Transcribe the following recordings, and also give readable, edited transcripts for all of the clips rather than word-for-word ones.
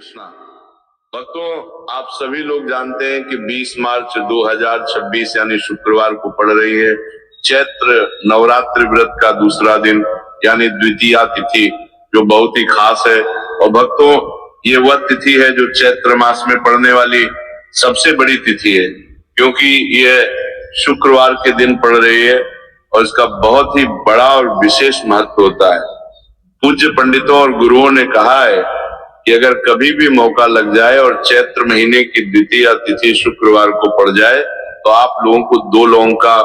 कृष्णा। भक्तों, आप सभी लोग जानते हैं कि 20 मार्च 2026 यानी शुक्रवार को पड़ रही है चैत्र नवरात्रि व्रत का दूसरा दिन यानी द्वितीया तिथि, जो बहुत ही खास है। और भक्तों, ये वह तिथि है जो चैत्र मास में पड़ने वाली सबसे बड़ी तिथि है, क्योंकि यह शुक्रवार के दिन पड़ रही है और इसका बहुत ही बड़ा और विशेष महत्व होता है। पूज्य पंडितों और गुरुओं ने कहा है कि अगर कभी भी मौका लग जाए और चैत्र महीने की द्वितीय तिथि शुक्रवार को पड़ जाए तो आप लोगों को 2 लौंग का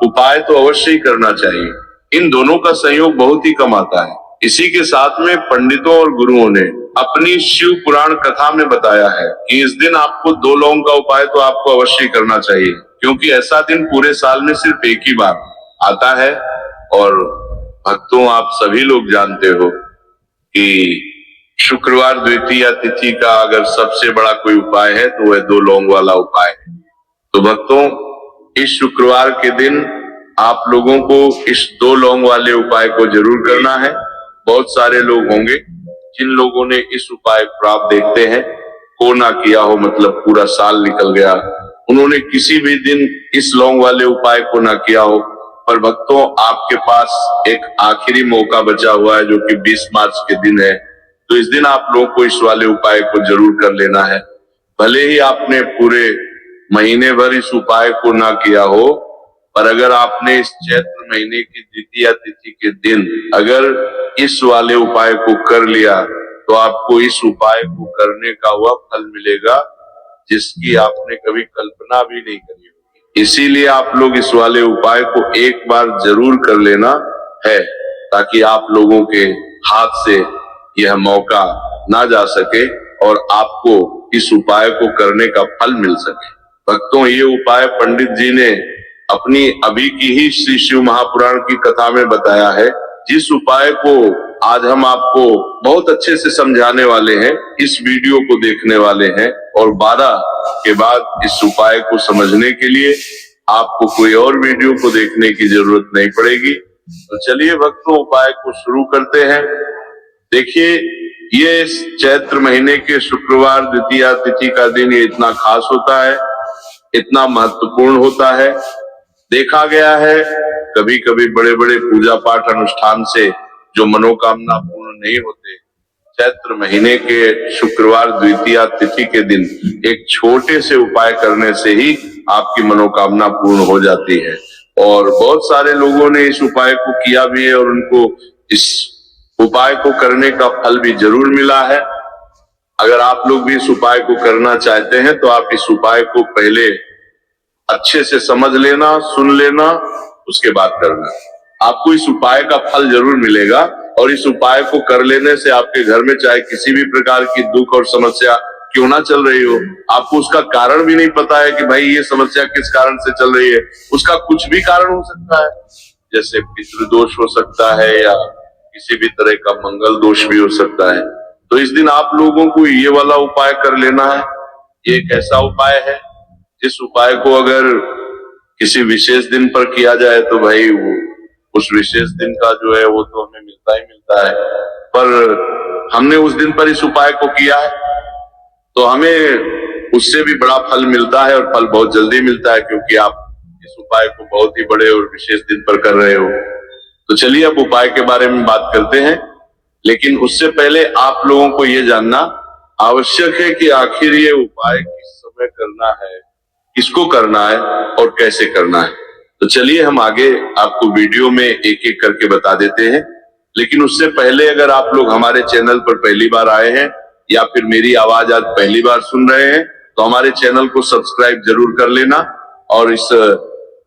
उपाय तो अवश्य ही करना चाहिए। इन दोनों का संयोग बहुत ही कम आता है। इसी के साथ में पंडितों और गुरुओं ने अपनी शिव पुराण कथा में बताया है कि इस दिन आपको 2 लौंग का उपाय तो आपको अवश्य करना चाहिए, क्योंकि ऐसा दिन पूरे साल में सिर्फ एक ही बार आता है। और भक्तों, आप सभी लोग जानते हो कि शुक्रवार द्वितीया तिथि का अगर सबसे बड़ा कोई उपाय है तो वह 2 लौंग वाला उपाय है। तो भक्तों, इस शुक्रवार के दिन आप लोगों को इस 2 लौंग वाले उपाय को जरूर करना है। बहुत सारे लोग होंगे जिन लोगों ने इस उपाय को आप देखते हैं को ना किया हो, मतलब पूरा साल निकल गया, उन्होंने किसी भी दिन इस लौंग वाले उपाय को ना किया हो। पर भक्तों, आपके पास एक आखिरी मौका बचा हुआ है जो कि 20 मार्च के दिन है। तो इस दिन आप लोगों को इस वाले उपाय को जरूर कर लेना है। भले ही आपने पूरे महीने भर इस उपाय को ना किया हो, पर अगर आपने इस चैत्र महीने की द्वितीया तिथि के दिन अगर इस वाले उपाय को कर लिया तो आपको इस उपाय को करने का वह फल मिलेगा जिसकी आपने कभी कल्पना भी नहीं करी होगी। इसीलिए आप लोग इस वाले उपाय को एक बार जरूर कर लेना है, ताकि आप लोगों के हाथ से यह मौका ना जा सके और आपको इस उपाय को करने का फल मिल सके। भक्तों, ये उपाय पंडित जी ने अपनी अभी की ही श्री शिव महापुराण की कथा में बताया है। जिस उपाय को आज हम आपको बहुत अच्छे से समझाने वाले हैं, इस वीडियो को देखने वाले हैं, और 12 के बाद इस उपाय को समझने के लिए आपको कोई और वीडियो को देखने की जरूरत नहीं पड़ेगी। तो चलिए भक्तों, उपाय को शुरू करते हैं। देखिए, ये चैत्र महीने के शुक्रवार द्वितीया तिथि का दिन ये इतना खास होता है, इतना महत्वपूर्ण होता है। देखा गया है कभी कभी बड़े बड़े पूजा पाठ अनुष्ठान से जो मनोकामना पूर्ण नहीं होते, चैत्र महीने के शुक्रवार द्वितीया तिथि के दिन एक छोटे से उपाय करने से ही आपकी मनोकामना पूर्ण हो जाती है। और बहुत सारे लोगों ने इस उपाय को किया भी है और उनको इस उपाय को करने का फल भी जरूर मिला है। अगर आप लोग भी इस उपाय को करना चाहते हैं तो आप इस उपाय को पहले अच्छे से समझ लेना, सुन लेना, उसके बाद करना। आपको इस उपाय का फल जरूर मिलेगा। और इस उपाय को कर लेने से आपके घर में चाहे किसी भी प्रकार की दुख और समस्या क्यों ना चल रही हो, आपको उसका कारण भी नहीं पता है कि भाई ये समस्या किस कारण से चल रही है, उसका कुछ भी कारण हो सकता है, जैसे पितृदोष हो सकता है या किसी भी तरह का मंगल दोष भी हो सकता है। तो इस दिन आप लोगों को ये वाला उपाय कर लेना है। ये एक ऐसा उपाय है जिस उपाय को अगर किसी विशेष दिन पर किया जाए तो भाई वो उस विशेष दिन का जो है वो तो हमें मिलता ही मिलता है। पर हमने उस दिन पर इस उपाय को किया है तो हमें उससे भी बड़ा फल मिलता है, और फल बहुत जल्दी मिलता है, क्योंकि आप इस उपाय को बहुत ही बड़े और विशेष दिन पर कर रहे हो। तो चलिए अब उपाय के बारे में बात करते हैं, लेकिन उससे पहले आप लोगों को ये जानना आवश्यक है कि आखिर ये उपाय किस समय करना है, किसको करना है और कैसे करना है। तो चलिए हम आगे आपको वीडियो में एक एक करके बता देते हैं। लेकिन उससे पहले अगर आप लोग हमारे चैनल पर पहली बार आए हैं या फिर मेरी आवाज आज पहली बार सुन रहे हैं तो हमारे चैनल को सब्सक्राइब जरूर कर लेना, और इस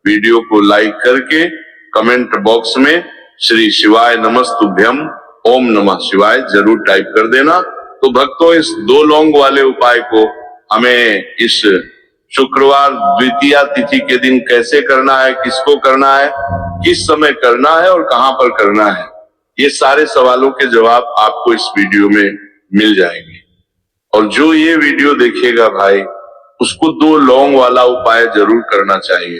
वीडियो को लाइक करके कमेंट बॉक्स में श्री शिवाय नमस्तुभ्यम ओम नमः शिवाय जरूर टाइप कर देना। तो भक्तों, इस 2 लौंग वाले उपाय को हमें इस शुक्रवार द्वितीया तिथि के दिन कैसे करना है, किसको करना है, किस समय करना है और कहां पर करना है, ये सारे सवालों के जवाब आपको इस वीडियो में मिल जाएंगे। और जो ये वीडियो देखेगा भाई, उसको 2 लौंग वाला उपाय जरूर करना चाहिए,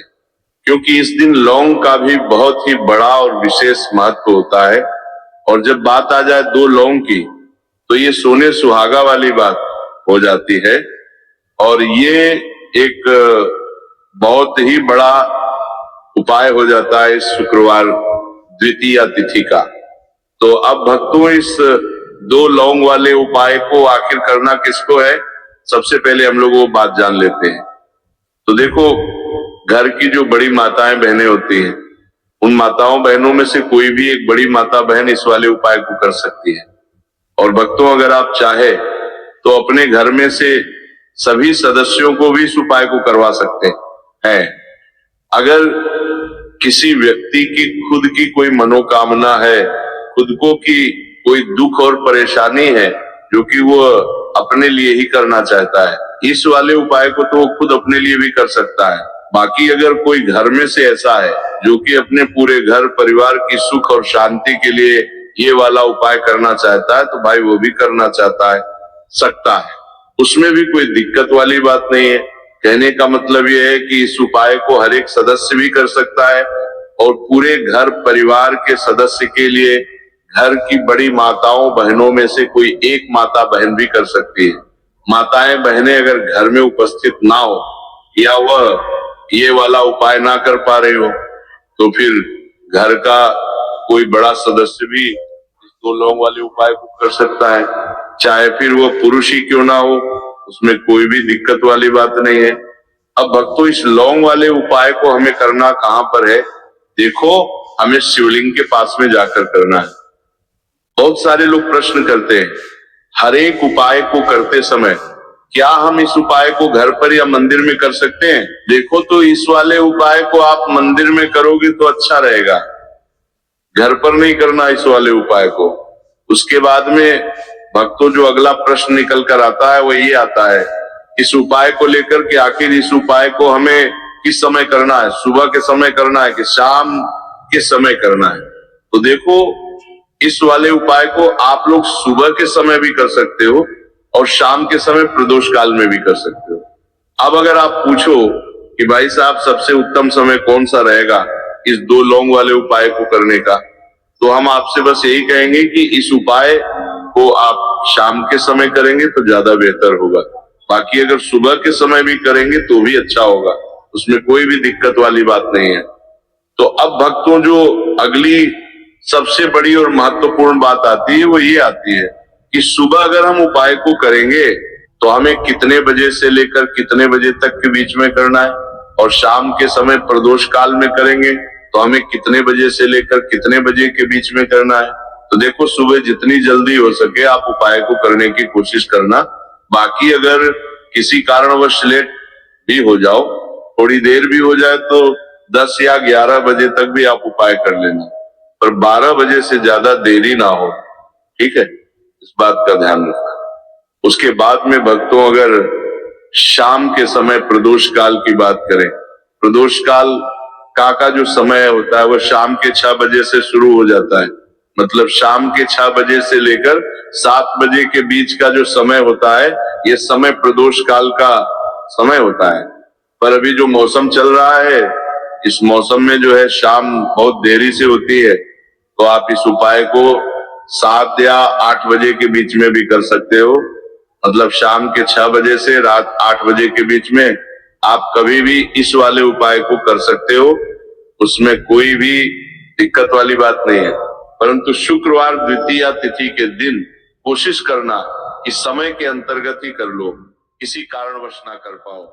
क्योंकि इस दिन लौंग का भी बहुत ही बड़ा और विशेष महत्व होता है। और जब बात आ जाए 2 लौंग की, तो ये सोने सुहागा वाली बात हो जाती है। और ये एक बहुत ही बड़ा उपाय हो जाता है इस शुक्रवार द्वितीया तिथि का। तो अब भक्तों, इस 2 लौंग वाले उपाय को आखिर करना किसको है, सबसे पहले हम लोग वो बात जान लेते हैं। तो देखो, घर की जो बड़ी माताएं बहनें होती हैं, उन माताओं बहनों में से कोई भी एक बड़ी माता बहन इस वाले उपाय को कर सकती है। और भक्तों, अगर आप चाहे तो अपने घर में से सभी सदस्यों को भी इस उपाय को करवा सकते हैं। अगर किसी व्यक्ति की खुद की कोई मनोकामना है, खुद को की कोई दुख और परेशानी है जो कि वो अपने लिए ही करना चाहता है, इस वाले उपाय को तो वो खुद अपने लिए भी कर सकता है। बाकी अगर कोई घर में से ऐसा है जो कि अपने पूरे घर परिवार की सुख और शांति के लिए ये वाला उपाय करना चाहता है, तो भाई वो भी करना चाहता है, सकता है, उसमें भी कोई दिक्कत वाली बात नहीं है। कहने का मतलब ये है कि इस उपाय को हर एक सदस्य भी कर सकता है और पूरे घर परिवार के सदस्य के लिए घर की बड़ी माताओं बहनों में से कोई एक माता बहन भी कर सकती है। माताएं बहनें अगर घर में उपस्थित ना हो या वह ये वाला उपाय ना कर पा रहे हो, तो फिर घर का कोई बड़ा सदस्य भी इस 2 लौंग वाले उपाय को कर सकता है, चाहे फिर वो पुरुष ही क्यों ना हो, उसमें कोई भी दिक्कत वाली बात नहीं है। अब भक्तों, इस लौंग वाले उपाय को हमें करना कहां पर है? देखो, हमें शिवलिंग के पास में जाकर करना है। बहुत सारे लोग प्रश्न करते हैं, हर एक उपाय को करते समय क्या हम इस उपाय को घर पर या मंदिर में कर सकते हैं? देखो, तो इस वाले उपाय को आप मंदिर में करोगे तो अच्छा रहेगा, घर पर नहीं करना इस वाले उपाय को। उसके बाद में भक्तों, जो अगला प्रश्न निकल कर आता है वो ये आता है, इस उपाय को लेकर के आखिर इस उपाय को हमें किस समय करना है? सुबह के समय करना है कि शाम के समय करना है? तो देखो, इस वाले उपाय को आप लोग सुबह के समय भी कर सकते हो और शाम के समय प्रदोष काल में भी कर सकते हो। अब अगर आप पूछो कि भाई साहब, सबसे उत्तम समय कौन सा रहेगा इस 2 लौंग वाले उपाय को करने का, तो हम आपसे बस यही कहेंगे कि इस उपाय को आप शाम के समय करेंगे तो ज्यादा बेहतर होगा। बाकी अगर सुबह के समय भी करेंगे तो भी अच्छा होगा, उसमें कोई भी दिक्कत वाली बात नहीं है। तो अब भक्तों, जो अगली सबसे बड़ी और महत्वपूर्ण बात आती है वो ये आती है कि सुबह अगर हम उपाय को करेंगे तो हमें कितने बजे से लेकर कितने बजे तक के बीच में करना है, और शाम के समय प्रदोष काल में करेंगे तो हमें कितने बजे से लेकर कितने बजे के बीच में करना है। तो देखो, सुबह जितनी जल्दी हो सके आप उपाय को करने की कोशिश करना। बाकी अगर किसी कारणवश लेट भी हो जाओ, थोड़ी देर भी हो जाए, तो 10 या 11 बजे तक भी आप उपाय कर लेना, पर 12 बजे से ज्यादा देरी ना हो, ठीक है? इस बात का ध्यान रखना। उसके बाद में भक्तों, अगर शाम के समय प्रदोष काल की बात करें, प्रदोष काल का जो समय होता है वो शाम के 6 बजे से शुरू हो जाता है। मतलब शाम के 6 बजे से लेकर 7 बजे के बीच का जो समय होता है, ये समय प्रदोष काल का समय होता है। पर अभी जो मौसम चल रहा है, इस मौसम में जो है शाम बहुत देरी से होती है, तो आप इस उपाय को 7 या 8 बजे के बीच में भी कर सकते हो। मतलब शाम के 6 बजे से रात 8 बजे के बीच में आप कभी भी इस वाले उपाय को कर सकते हो, उसमें कोई भी दिक्कत वाली बात नहीं है। परंतु शुक्रवार द्वितीया तिथि के दिन कोशिश करना कि समय के अंतर्गत ही कर लो, किसी कारणवश ना कर पाओ।